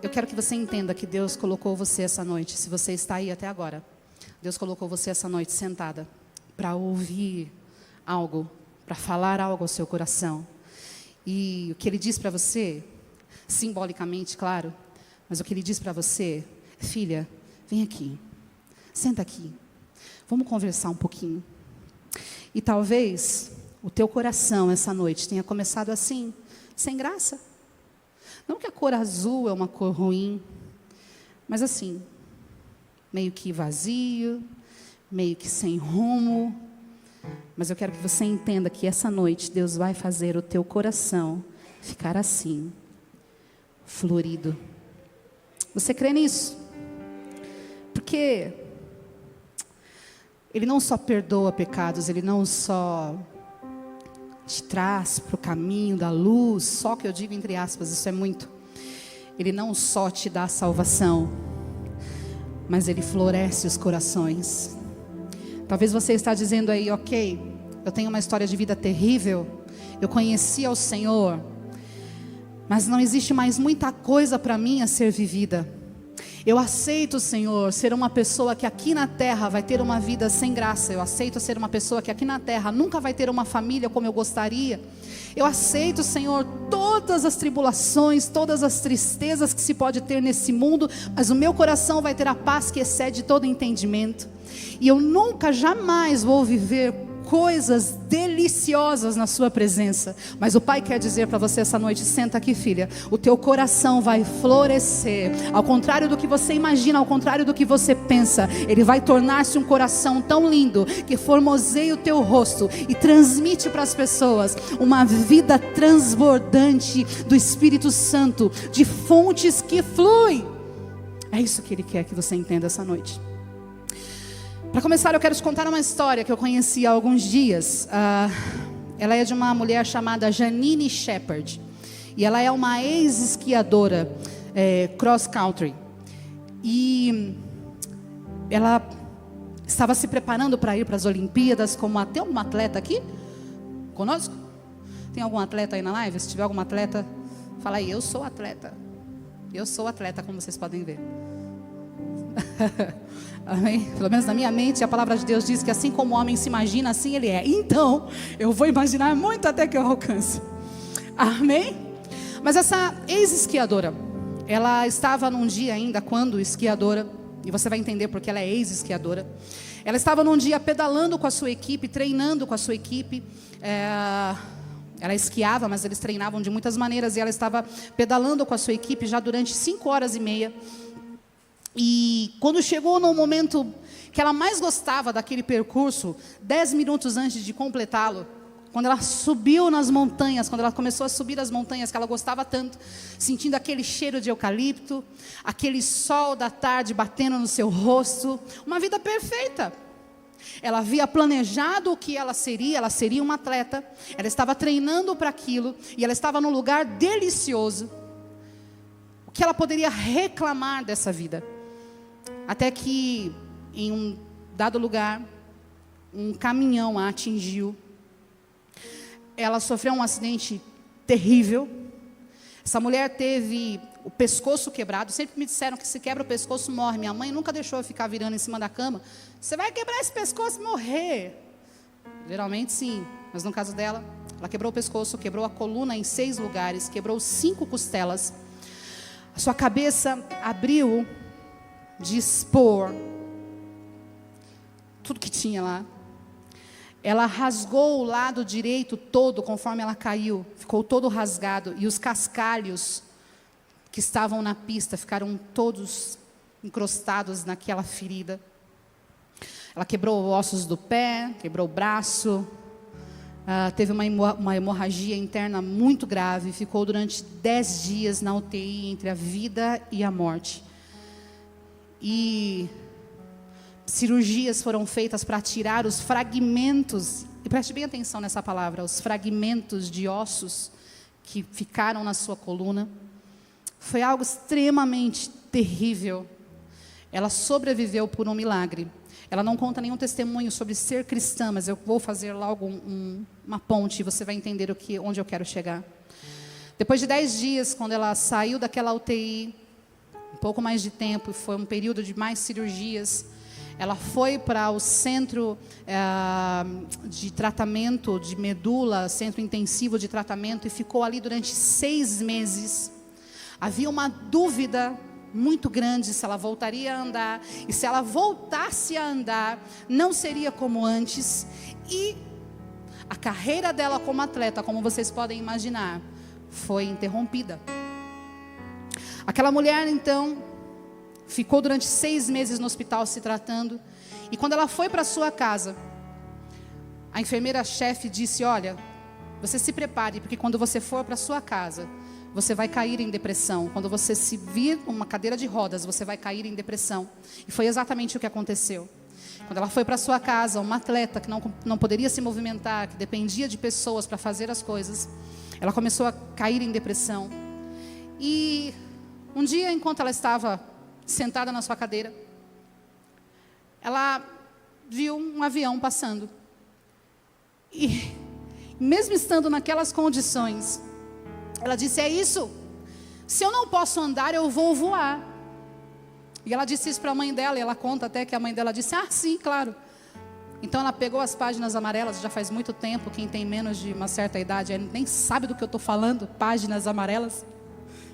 eu quero que você entenda que Deus colocou você essa noite, se você está aí até agora, Deus colocou você essa noite sentada para ouvir algo, para falar algo ao seu coração. E o que Ele diz para você, simbolicamente, claro, mas o que Ele diz para você, filha, vem aqui, senta aqui, vamos conversar um pouquinho. E talvez o teu coração essa noite tenha começado assim, sem graça. Não que a cor azul é uma cor ruim, mas assim, meio que vazio, meio que sem rumo. Mas eu quero que você entenda que essa noite Deus vai fazer o teu coração ficar assim, florido. Você crê nisso? Porque Ele não só perdoa pecados, Ele não só te traz para o caminho da luz, só que eu digo entre aspas, isso é muito. Ele não só te dá salvação, mas Ele floresce os corações. Talvez você está dizendo aí, ok, eu tenho uma história de vida terrível, eu conheci ao Senhor, mas não existe mais muita coisa para mim a ser vivida. Eu aceito, Senhor, ser uma pessoa que aqui na terra vai ter uma vida sem graça. Eu aceito ser uma pessoa que aqui na terra nunca vai ter uma família como eu gostaria. Eu aceito, Senhor, todas as tribulações, todas as tristezas que se pode ter nesse mundo, mas o meu coração vai ter a paz que excede todo entendimento. E eu nunca, jamais vou viver coisas deliciosas na sua presença. Mas o Pai quer dizer para você essa noite, senta aqui, filha, o teu coração vai florescer, ao contrário do que você imagina, ao contrário do que você pensa. Ele vai tornar-se um coração tão lindo, que formoseia o teu rosto e transmite para as pessoas uma vida transbordante do Espírito Santo, de fontes que fluem. É isso que Ele quer que você entenda essa noite. Para começar, eu quero te contar uma história que eu conheci há alguns dias. Ela é de uma mulher chamada Janine Shepherd. E ela é uma ex-esquiadora cross country. E ela estava se preparando para ir para as Olimpíadas como tem algum atleta aqui conosco? Tem algum atleta aí na live? Se tiver algum atleta, fala aí, eu sou atleta. Eu sou atleta, como vocês podem ver. Amém? Pelo menos na minha mente a palavra de Deus diz que assim como o homem se imagina, assim ele é. Então eu vou imaginar muito até que eu alcance. Amém? Mas essa ex-esquiadora, ela estava num dia ainda quando esquiadora, e você vai entender porque ela é ex-esquiadora. Ela estava num dia pedalando com a sua equipe, treinando com a sua equipe. Ela esquiava, mas eles treinavam de muitas maneiras. E ela estava pedalando com a sua equipe já durante 5 horas e meia. E quando chegou no momento que ela mais gostava daquele percurso, 10 minutos antes de completá-lo, quando ela subiu nas montanhas, quando ela começou a subir as montanhas que ela gostava tanto, sentindo aquele cheiro de eucalipto, aquele sol da tarde batendo no seu rosto, uma vida perfeita. Ela havia planejado o que ela seria uma atleta, ela estava treinando para aquilo, e ela estava num lugar delicioso. O que ela poderia reclamar dessa vida? Até que, em um dado lugar, um caminhão a atingiu. Ela sofreu um acidente terrível. Essa mulher teve o pescoço quebrado. Sempre me disseram que se quebra o pescoço, morre. Minha mãe nunca deixou eu ficar virando em cima da cama. Você vai quebrar esse pescoço e morrer. Geralmente sim, mas no caso dela, ela quebrou o pescoço, quebrou a coluna em 6 lugares, quebrou 5 costelas. A sua cabeça abriu de expor tudo que tinha lá. Ela rasgou o lado direito todo conforme ela caiu, ficou todo rasgado, e os cascalhos que estavam na pista ficaram todos encrostados naquela ferida. Ela quebrou ossos do pé, quebrou o braço, teve uma hemorragia interna muito grave, ficou durante 10 dias na UTI entre a vida e a morte. E cirurgias foram feitas para tirar os fragmentos, e preste bem atenção nessa palavra, os fragmentos de ossos que ficaram na sua coluna. Foi algo extremamente terrível. Ela sobreviveu por um milagre. Ela não conta nenhum testemunho sobre ser cristã, mas eu vou fazer logo uma ponte, e você vai entender onde eu quero chegar. Depois de 10 dias, quando ela saiu daquela UTI, um pouco mais de tempo, foi um período de mais cirurgias. Ela foi para o centro de tratamento de medula, centro intensivo de tratamento, e ficou ali durante 6 meses. Havia uma dúvida muito grande se ela voltaria a andar, e se ela voltasse a andar, não seria como antes. E a carreira dela como atleta, como vocês podem imaginar, foi interrompida. Aquela mulher, então, ficou durante 6 meses no hospital se tratando. E quando ela foi para sua casa, a enfermeira-chefe disse: olha, você se prepare, porque quando você for para sua casa, você vai cair em depressão. Quando você se vir numa cadeira de rodas, você vai cair em depressão. E foi exatamente o que aconteceu. Quando ela foi para sua casa, uma atleta que não poderia se movimentar, que dependia de pessoas para fazer as coisas, ela começou a cair em depressão. E um dia, enquanto ela estava sentada na sua cadeira, ela viu um avião passando. E mesmo estando naquelas condições, ela disse: é isso, se eu não posso andar, eu vou voar. E ela disse isso para a mãe dela, e ela conta até que a mãe dela disse: ah, sim, claro. Então ela pegou as páginas amarelas, já faz muito tempo, quem tem menos de uma certa idade nem sabe do que eu estou falando, páginas amarelas.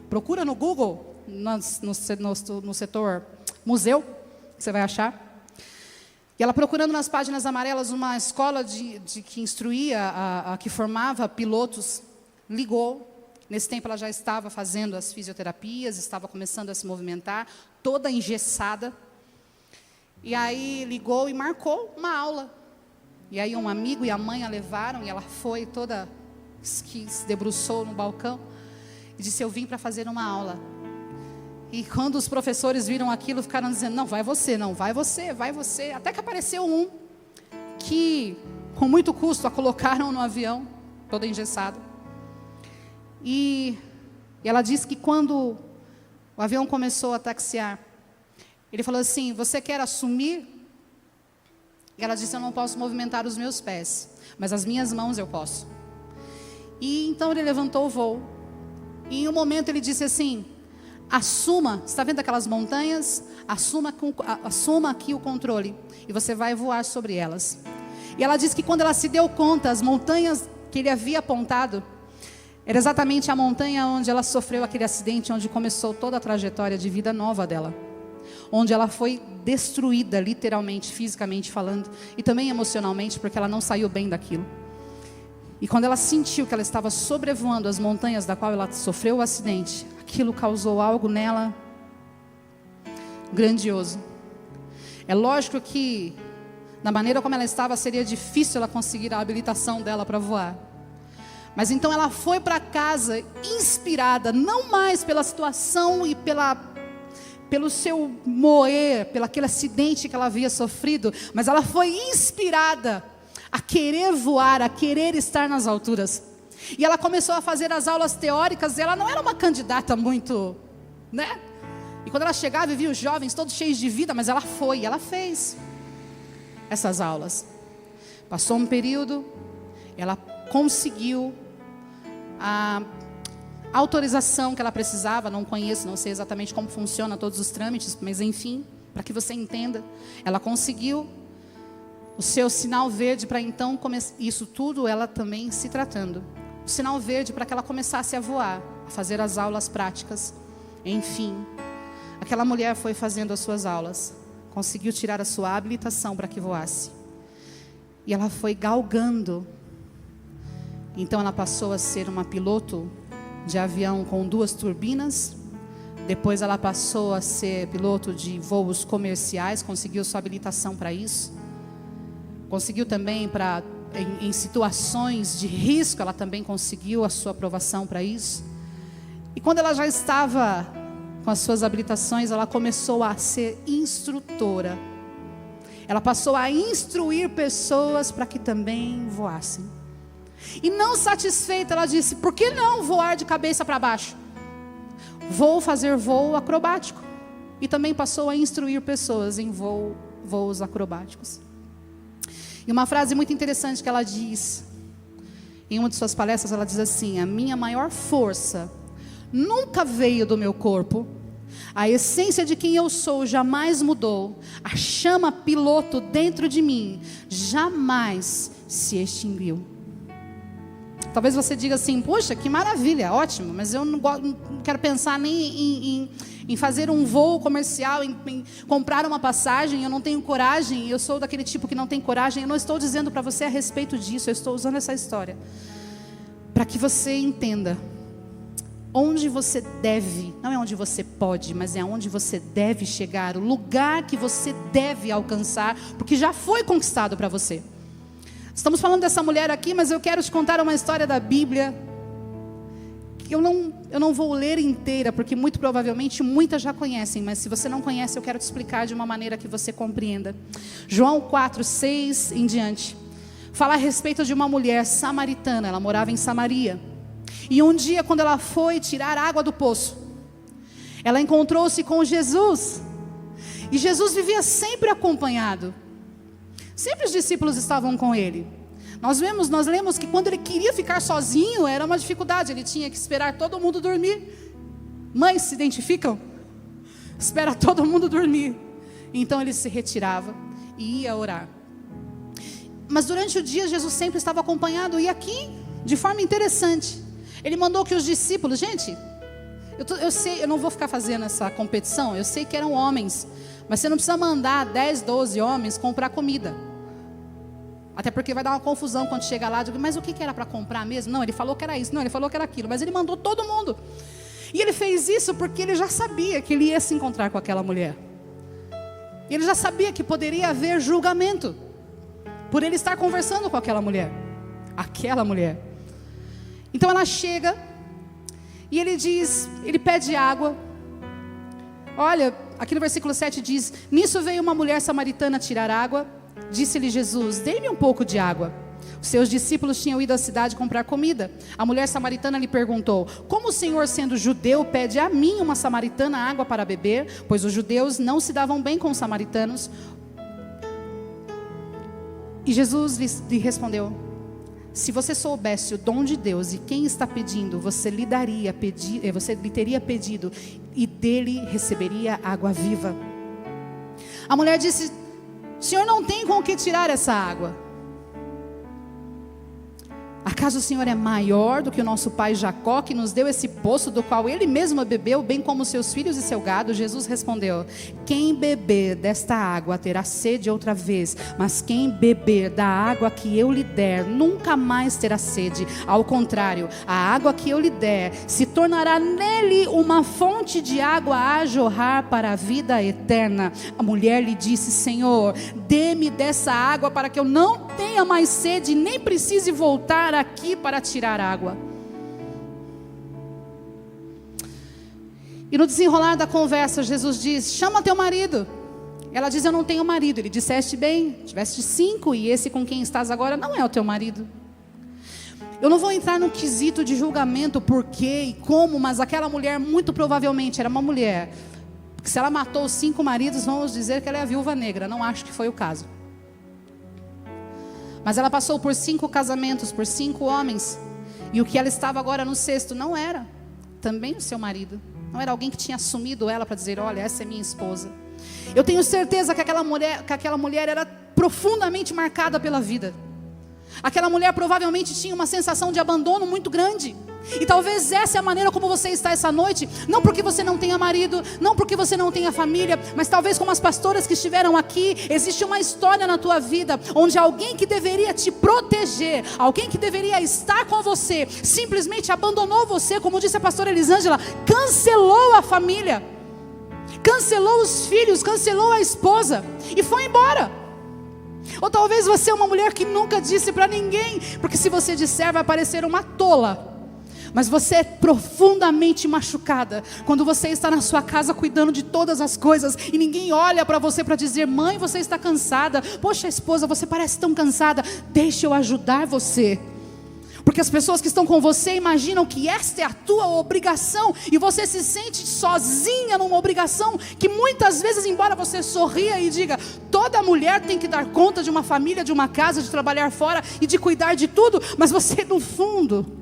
Procura no Google, no setor museu, que você vai achar. E ela procurando nas páginas amarelas uma escola que instruía, que formava pilotos, ligou. Nesse tempo ela já estava fazendo as fisioterapias, estava começando a se movimentar, toda engessada. E aí ligou e marcou uma aula. E aí um amigo e a mãe a levaram, e ela foi toda, que se debruçou no balcão, e disse: eu vim para fazer uma aula. E quando os professores viram aquilo, ficaram dizendo: não, vai você, não, vai você, vai você. Até que apareceu um, que com muito custo a colocaram no avião, toda engessada. E ela disse que quando o avião começou a taxiar, ele falou assim: você quer assumir? E ela disse: eu não posso movimentar os meus pés, mas as minhas mãos eu posso. E então ele levantou o voo. E em um momento ele disse assim: assuma, está vendo aquelas montanhas? Assuma aqui o controle, e você vai voar sobre elas. E ela disse que quando ela se deu conta, as montanhas que ele havia apontado, era exatamente a montanha onde ela sofreu aquele acidente, onde começou toda a trajetória de vida nova dela. Onde ela foi destruída, literalmente, fisicamente falando, e também emocionalmente, porque ela não saiu bem daquilo. E quando ela sentiu que ela estava sobrevoando as montanhas da qual ela sofreu o acidente, aquilo causou algo nela grandioso. É lógico que, da maneira como ela estava, seria difícil ela conseguir a habilitação dela para voar. Mas então ela foi para casa inspirada, não mais pela situação e pelo seu moer, pelo aquele acidente que ela havia sofrido, mas ela foi inspirada a querer voar, a querer estar nas alturas. E ela começou a fazer as aulas teóricas, e ela não era uma candidata muito, né? E quando ela chegava e via os jovens todos cheios de vida, mas ela fez essas aulas. Passou um período, ela conseguiu a autorização que ela precisava. Não conheço, não sei exatamente como funciona todos os trâmites, mas enfim, para que você entenda, ela conseguiu o seu sinal verde para então começar. Isso tudo ela também se tratando. O sinal verde para que ela começasse a voar, a fazer as aulas práticas. Enfim, aquela mulher foi fazendo as suas aulas, conseguiu tirar a sua habilitação para que voasse. E ela foi galgando. Então ela passou a ser uma piloto de avião com 2 turbinas. Depois ela passou a ser piloto de voos comerciais, conseguiu sua habilitação para isso. Conseguiu também em situações de risco, ela também conseguiu a sua aprovação para isso. E quando ela já estava com as suas habilitações, ela começou a ser instrutora. Ela passou a instruir pessoas para que também voassem. E não satisfeita, ela disse: por que não voar de cabeça para baixo? Vou fazer voo acrobático. E também passou a instruir pessoas em voos acrobáticos. E uma frase muito interessante que ela diz, em uma de suas palestras, ela diz assim: a minha maior força nunca veio do meu corpo, A essência de quem eu sou jamais mudou. A chama piloto dentro de mim jamais se extinguiu. Talvez você diga assim, poxa, que maravilha, ótimo, mas eu não quero pensar nem em fazer um voo comercial, em comprar uma passagem, eu não tenho coragem, eu sou daquele tipo que não tem coragem. Eu não estou dizendo para você a respeito disso, eu estou usando essa história para que você entenda onde você deve, não é onde você pode, mas é onde você deve chegar, o lugar que você deve alcançar, porque já foi conquistado para você. Estamos falando dessa mulher aqui, mas eu quero te contar uma história da Bíblia, que eu não vou ler inteira, porque muito provavelmente muitas já conhecem, mas se você não conhece, eu quero te explicar de uma maneira que você compreenda. João 4, 6 em diante, fala a respeito de uma mulher samaritana, ela morava em Samaria. E um dia, quando ela foi tirar água do poço, ela encontrou-se com Jesus. E Jesus vivia sempre acompanhado. Sempre os discípulos estavam com ele. Nós lemos que quando ele queria ficar sozinho, era uma dificuldade. Ele tinha que esperar todo mundo dormir. Mães se identificam? Espera todo mundo dormir. Então ele se retirava e ia orar. Mas durante o dia, Jesus sempre estava acompanhado. E aqui, de forma interessante, ele mandou que os discípulos, gente, eu sei, eu não vou ficar fazendo essa competição, eu sei que eram homens, mas você não precisa mandar 10, 12 homens comprar comida. Até porque vai dar uma confusão quando chega lá, digo, mas o que era para comprar mesmo? Não, ele falou que era isso, não, ele falou que era aquilo, mas ele mandou todo mundo. E ele fez isso porque ele já sabia que ele ia se encontrar com aquela mulher. Ele já sabia que poderia haver julgamento, por ele estar conversando com aquela mulher. Então ela chega e ele pede água. Olha, aqui no versículo 7 diz: nisso veio uma mulher samaritana tirar água. Disse-lhe Jesus: dê-me um pouco de água. Os seus discípulos tinham ido à cidade comprar comida. A mulher samaritana lhe perguntou: como o Senhor, sendo judeu, pede a mim, uma samaritana, água para beber? Pois os judeus não se davam bem com os samaritanos. E Jesus lhe respondeu: se você soubesse o dom de Deus e quem está pedindo, você lhe teria pedido e dele receberia água viva. A mulher disse: o Senhor não tem com o que tirar essa água. Acaso o Senhor é maior do que o nosso pai Jacó, que nos deu esse poço do qual ele mesmo bebeu, bem como seus filhos e seu gado? Jesus respondeu: quem beber desta água terá sede outra vez, mas quem beber da água que eu lhe der nunca mais terá sede. Ao contrário, a água que eu lhe der se tornará nele uma fonte de água a jorrar para a vida eterna. A mulher lhe disse: Senhor, dê-me dessa água para que eu não tenha mais sede, nem precise voltar aqui para tirar água. E no desenrolar da conversa, Jesus diz: chama teu marido. Ela diz: eu não tenho marido. Ele: disseste bem, tiveste 5 e esse com quem estás agora não é o teu marido. Eu não vou entrar no quesito de julgamento, por quê e como, mas aquela mulher muito provavelmente era uma mulher, porque se ela matou 5 maridos, vamos dizer que ela é a viúva negra. Não acho que foi o caso. Mas ela passou por 5 casamentos, por 5 homens. E o que ela estava agora no 6º não era também o seu marido. Não era alguém que tinha assumido ela para dizer: olha, essa é minha esposa. Eu tenho certeza que aquela mulher era profundamente marcada pela vida. Aquela mulher provavelmente tinha uma sensação de abandono muito grande. E talvez essa é a maneira como você está essa noite. Não porque você não tenha marido, não porque você não tenha família, mas talvez como as pastoras que estiveram aqui, existe uma história na tua vida onde alguém que deveria te proteger, alguém que deveria estar com você, simplesmente abandonou você. Como disse a pastora Elisângela, cancelou a família, cancelou os filhos, cancelou a esposa e foi embora. Ou talvez você é uma mulher que nunca disse para ninguém, porque se você disser vai parecer uma tola. Mas você é profundamente machucada quando você está na sua casa cuidando de todas as coisas e ninguém olha para você para dizer: mãe, você está cansada. Poxa, esposa, você parece tão cansada. Deixa eu ajudar você. Porque as pessoas que estão com você imaginam que esta é a tua obrigação e você se sente sozinha numa obrigação que muitas vezes, embora você sorria e diga: toda mulher tem que dar conta de uma família, de uma casa, de trabalhar fora e de cuidar de tudo, mas você no fundo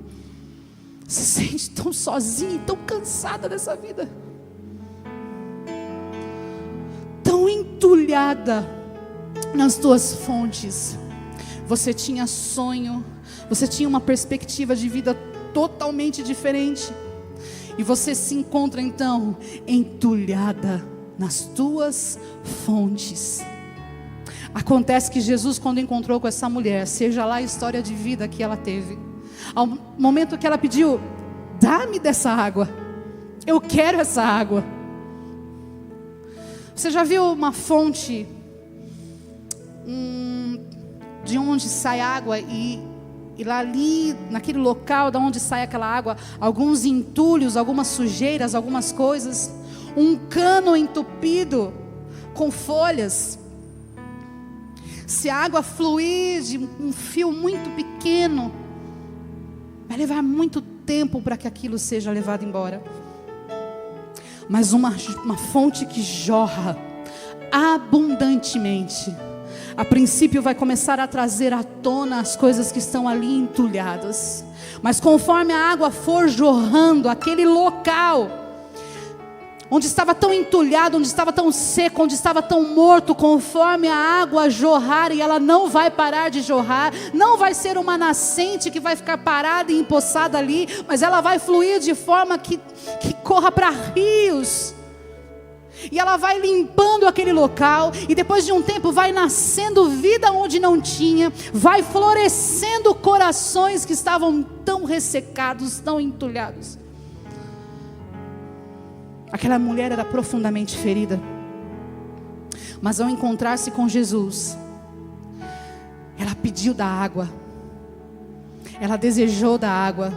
se sente tão sozinha e tão cansada dessa vida. entulhada nas tuas fontes. Você tinha sonho, você tinha uma perspectiva de vida totalmente diferente. E você se encontra então entulhada nas tuas fontes. Acontece que Jesus, quando encontrou com essa mulher, seja lá a história de vida que ela teve, ao momento que ela pediu: dá-me dessa água, eu quero essa água. Você já viu uma fonte de onde sai água e lá ali, naquele local de onde sai aquela água, alguns entulhos, algumas sujeiras, algumas coisas, um cano entupido com folhas. Se a água fluir de um fio muito pequeno, vai levar muito tempo para que aquilo seja levado embora. Mas uma fonte que jorra abundantemente, a princípio vai começar a trazer à tona as coisas que estão ali entulhadas. Mas conforme a água for jorrando, aquele local onde estava tão entulhado, onde estava tão seco, onde estava tão morto, conforme a água jorrar, e ela não vai parar de jorrar, não vai ser uma nascente que vai ficar parada e empoçada ali, mas ela vai fluir de forma que corra para rios. E ela vai limpando aquele local, e depois de um tempo vai nascendo vida onde não tinha, vai florescendo corações que estavam tão ressecados, tão entulhados. Aquela mulher era profundamente ferida, mas ao encontrar-se com Jesus, ela pediu da água, ela desejou da água.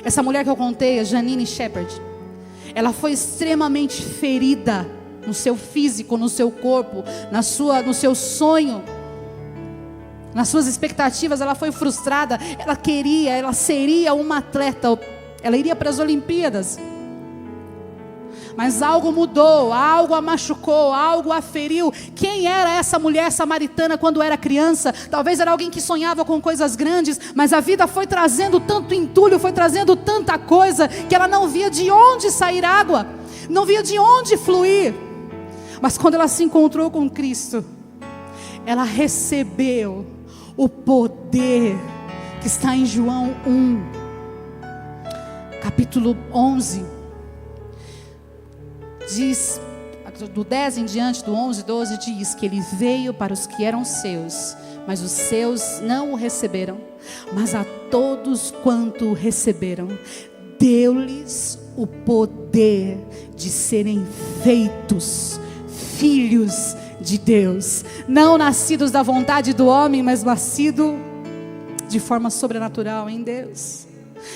Essa mulher que eu contei, a Janine Shepherd, ela foi extremamente ferida no seu físico, no seu corpo, no seu sonho, nas suas expectativas. Ela foi frustrada. Ela seria uma atleta, ela iria para as Olimpíadas, mas algo mudou, algo a machucou, algo a feriu. Quem era essa mulher samaritana quando era criança? Talvez era alguém que sonhava com coisas grandes, mas a vida foi trazendo tanto entulho, foi trazendo tanta coisa, que ela não via de onde sair água, não via de onde fluir. Mas quando ela se encontrou com Cristo, ela recebeu o poder que está em João 1, capítulo 11. Diz, do 10 em diante, do 11, 12, diz que ele veio para os que eram seus, mas os seus não o receberam. Mas a todos quanto o receberam, deu-lhes o poder de serem feitos filhos de Deus, não nascidos da vontade do homem, mas nascidos de forma sobrenatural em Deus.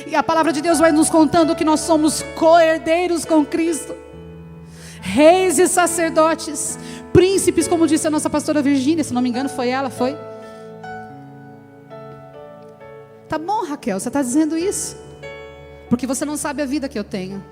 E a palavra de Deus vai nos contando que nós somos co-herdeiros com Cristo, reis e sacerdotes, príncipes, como disse a nossa pastora Virgínia, se não me engano foi ela, foi? Tá bom, Raquel, você está dizendo isso porque você não sabe a vida que eu tenho.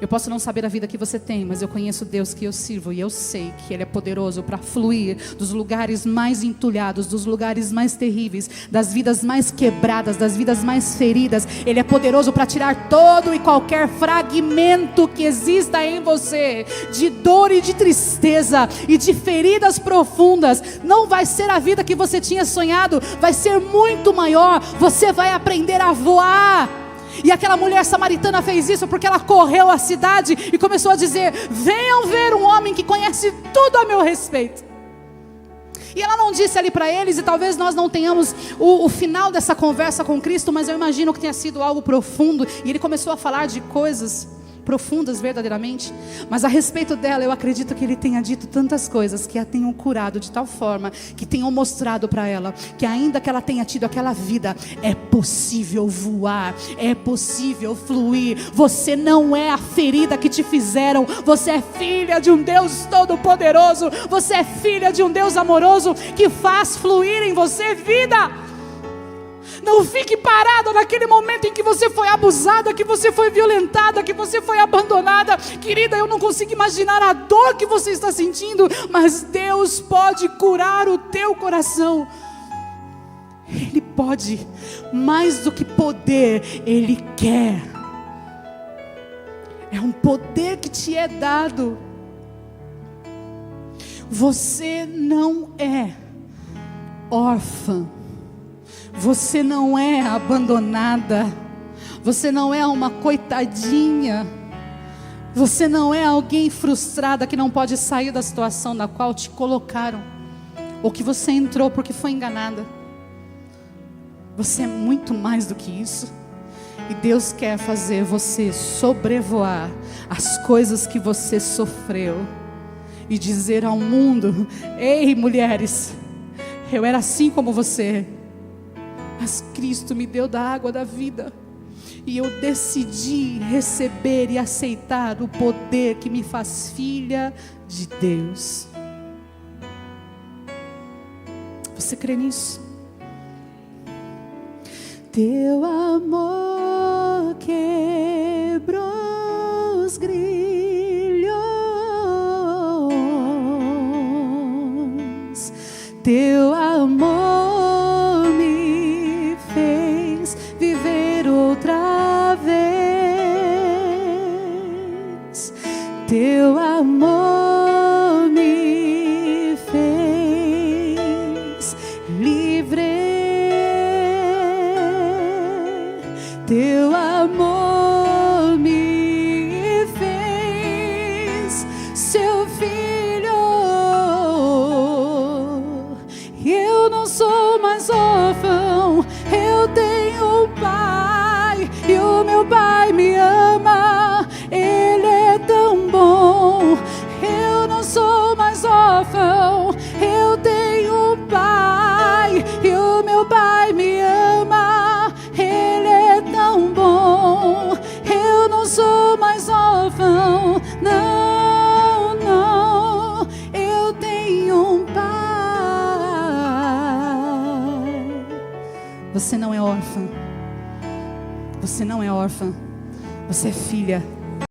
Eu posso não saber a vida que você tem, mas eu conheço o Deus que eu sirvo, e eu sei que Ele é poderoso para fluir dos lugares mais entulhados, dos lugares mais terríveis, das vidas mais quebradas, das vidas mais feridas. Ele é poderoso para tirar todo e qualquer fragmento que exista em você, de dor e de tristeza, e de feridas profundas. Não vai ser a vida que você tinha sonhado, vai ser muito maior. Você vai aprender a voar. E aquela mulher samaritana fez isso porque ela correu à cidade e começou a dizer: venham ver um homem que conhece tudo a meu respeito. E ela não disse ali para eles, e talvez nós não tenhamos o final dessa conversa com Cristo, mas eu imagino que tenha sido algo profundo. E ele começou a falar de coisas profundas verdadeiramente, mas a respeito dela eu acredito que ele tenha dito tantas coisas que a tenham curado de tal forma, que tenham mostrado para ela que ainda que ela tenha tido aquela vida, é possível voar, é possível fluir. Você não é a ferida que te fizeram, você é filha de um Deus todo-poderoso, você é filha de um Deus amoroso que faz fluir em você vida. Não fique parada naquele momento em que você foi abusada, que você foi violentada, que você foi abandonada. Querida, eu não consigo imaginar a dor que você está sentindo, mas Deus pode curar o teu coração. Ele pode, mais do que poder, Ele quer. É um poder que te é dado. Você não é órfã. Você não é abandonada. Você não é uma coitadinha. Você não é alguém frustrada que não pode sair da situação na qual te colocaram, ou que você entrou porque foi enganada. Você é muito mais do que isso. E Deus quer fazer você sobrevoar as coisas que você sofreu e dizer ao mundo: ei, mulheres, eu era assim como você, mas Cristo me deu da água da vida, e eu decidi receber e aceitar o poder que me faz filha de Deus. Você crê nisso? Teu amor quebrou os grilhos. Teu amor me fez viver outra vez. Teu amor me fez livre. Teu amor me fez seu filho. Eu não sou mais órfão, eu tenho um pai, e o meu pai me ama, ele é tão bom. Eu não sou mais órfão, eu tenho um pai, e o meu pai me ama, ele é tão bom. Eu não sou mais órfão, não, não, eu tenho um pai. Você não é órfã. Você não é órfã. Você é filha.